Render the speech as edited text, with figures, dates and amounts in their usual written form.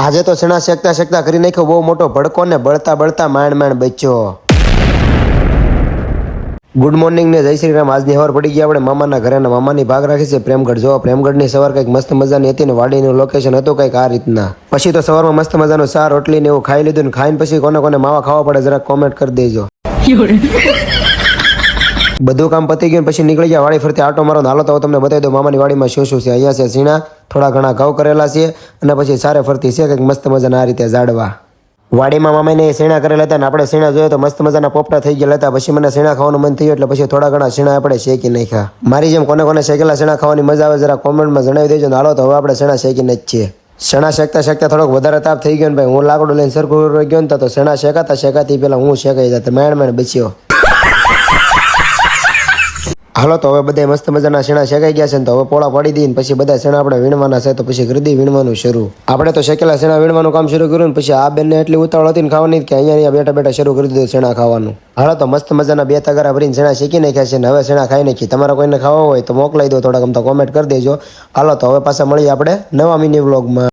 આજે તો શેણા શેકતા શેકતા કરી નાખ્યો બહુ મોટો ભડકો ને બળતા બળતા માંડ બચ્યો। ગુડ મોર્નિંગ ને જય શ્રી રામ। આજની સવાર પડી ગઈ આપણે મામાના ઘરે ને મામાની ભાગ રાખી છે પ્રેમગઢ। જો પ્રેમગઢની સવાર કંઈક મસ્ત મજાની હતી ને વાડીનું લોકેશન હતું કંઈક આ રીતના। પછી તો સવારમાં મસ્ત મજાનું ચા રોટલી ને એવું ખાઈ લીધું ને ખાઈને પછી કોને કોને માવા ખાવા પડે જરા કોમેન્ટ કરી દેજો। બધું કામ પતી ગયું પછી નીકળી ગયા વાડી ફરતી આટો મારો। હાલો તો તમને બતાવી દો મામાની વાડીમાં શું શું છે। અહીંયા છે સીણા, થોડા ઘણા ઘઉં કરેલા છે અને પછી સારે ફરતી છે કંઈક મસ્ત મજાના આ રીતે ઝાડવા। વાડીમાં મામાને સીણા કરેલા હતા ને આપણે સીણા જોઈએ તો મસ્ત મજાના પોપટા થઈ ગયેલા હતા। પછી મને સીણા ખાવાનું મન થયું એટલે પછી થોડા ઘણા સીણા આપણે શેકી નાખ્યા। મારી જેમ કોને કોને શેકેલા સીણા ખાવાની મજા આવે જરા કોમેન્ટમાં જણાવી દેજો। હાલો તો હવે આપણે સીણા શેકીને જ છીએ। શેણા શેકતા શેકતા થોડોક વધારે તાપ થઈ ગયો ને ભાઈ, હું લાકડું લઈને સરખું ગયો ને તો શેણા શેકાતી પેલા હું શેકાઈ જતા માંડ બચ્યો। હાલો તો હવે બધા મસ્ત મજાના શેણા શેકાઈ ગયા છે ને તો હવે પોળા પાડી દઈને પછી બધા શેણા આપણે વીણવાના છે તો પછી કરી દઈએ વીણવાનું શરૂ। આપણે તો શેકેલા શેણા વીણવાનું કામ શરૂ કર્યું ને પછી આ બેનને એટલી ઉતાવળ હતી ને ખાવાની કે અહીંયા બેઠા બેઠા શરૂ કરી દીધું શેણા ખાવાનું। હાલો તો મસ્ત મજાના 2 તગારા ભરીને શેણા શેકી નાખ્યા છે ને હવે શેણા ખાઈ નાખી। તમારા કોઈને ખાવા હોય તો મોકલાઈ દો, થોડાક આમ તો કોમેન્ટ કરી દેજો। હાલો તો હવે પાછા મળીએ આપણે નવા મિની વ્લોગમાં।